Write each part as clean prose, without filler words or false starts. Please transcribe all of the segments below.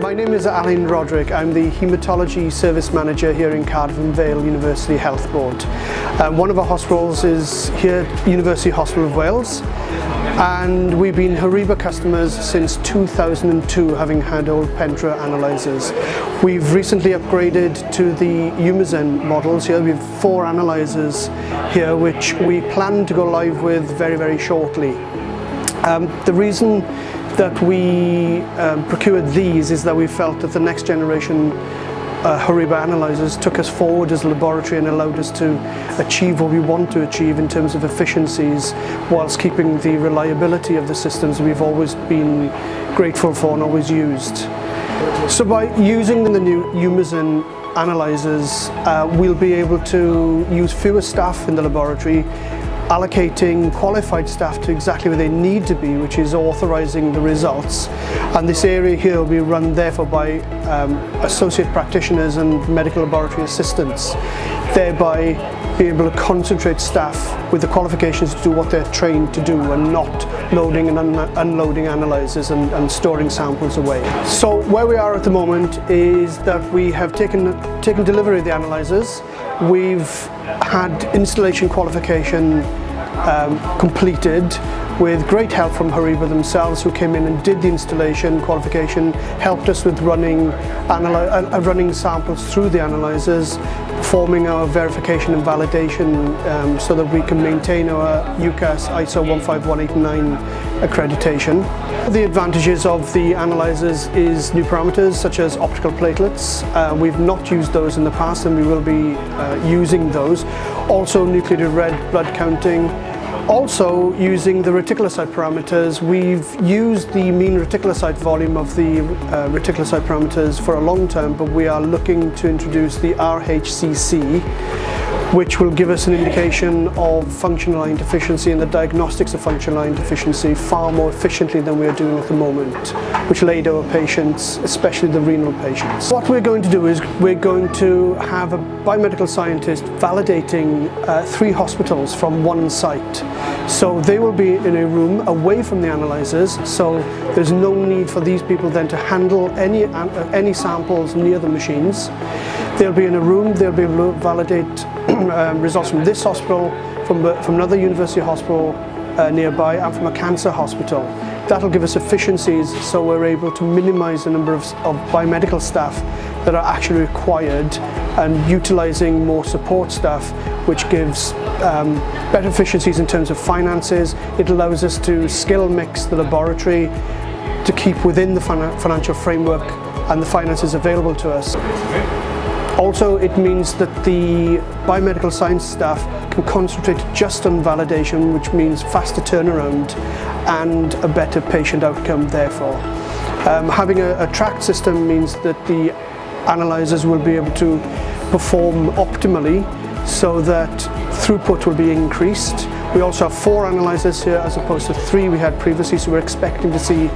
My name is Alan Roderick. I'm the Haematology Service Manager here in Cardiff and Vale University Health Board. One of our hospitals is here at University Hospital of Wales, and we've been Horiba customers since 2002, having had old Pentra analyzers. We've recently upgraded to the Umazen models here. We have 4 analyzers here which we plan to go live with very shortly. The reason that we procured these is that we felt that the next generation Horiba analyzers took us forward as a laboratory and allowed us to achieve what we want to achieve in terms of efficiencies, whilst keeping the reliability of the systems we've always been grateful for and always used. So by using the new Umazen analyzers, we'll be able to use fewer staff in the laboratory, allocating qualified staff to exactly where they need to be, which is authorizing the results. And this area here will be run therefore by associate practitioners and medical laboratory assistants, thereby be able to concentrate staff with the qualifications to do what they're trained to do and not loading and unloading analyzers and storing samples away. So where we are at the moment is that we have taken delivery of the analyzers. We've had installation qualification completed with great help from Horiba themselves, who came in and did the installation qualification, helped us with running samples through the analyzers, forming our verification and validation so that we can maintain our UKAS ISO 15189 accreditation. The advantages of the analyzers is new parameters such as optical platelets. We've not used those in the past and we will be using those. Also nucleated red blood counting. Also using the reticulocyte parameters. We've used the mean reticulocyte volume of the reticulocyte parameters for a long time, but we are looking to introduce the RHCC, which will give us an indication of functional iron deficiency and the diagnostics of functional iron deficiency far more efficiently than we are doing at the moment, which will aid our patients, especially the renal patients. What we're going to do is we're going to have a biomedical scientist validating 3 hospitals from one site. So they will be in a room away from the analyzers, so there's no need for these people then to handle any samples near the machines. They'll be in a room, they'll be able to validate results from this hospital, from another university hospital nearby, and from a cancer hospital. That'll give us efficiencies, so we're able to minimize the number of biomedical staff that are actually required and utilizing more support staff, which gives better efficiencies in terms of finances. It allows us to skill mix the laboratory to keep within the financial framework and the finances available to us. Also, it means that the biomedical science staff can concentrate just on validation, which means faster turnaround and a better patient outcome therefore. Having a tracked system means that the analyzers will be able to perform optimally so that throughput will be increased. We also have 4 analyzers here as opposed to 3 we had previously, so we're expecting to see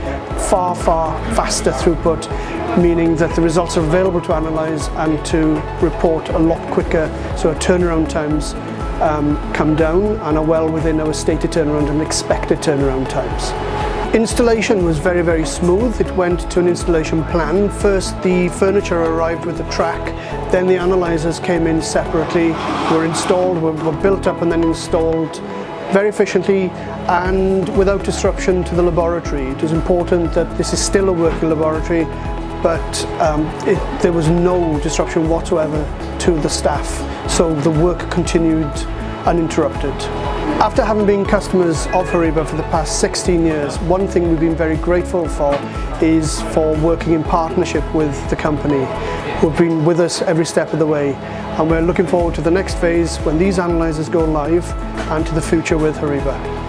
far faster throughput, meaning that the results are available to analyze and to report a lot quicker, so our turnaround times come down and are well within our stated turnaround and expected turnaround times. Installation was very smooth. It went to an installation plan. First the furniture arrived with the track, then the analyzers came in separately, were installed, were built up and then installed very efficiently and without disruption to the laboratory. It is important that this is still a working laboratory, but there was no disruption whatsoever to the staff, so the work continued uninterrupted. After having been customers of Horiba for the past 16 years, one thing we've been very grateful for is for working in partnership with the company, who've been with us every step of the way. And we're looking forward to the next phase when these analyzers go live and to the future with Horiba.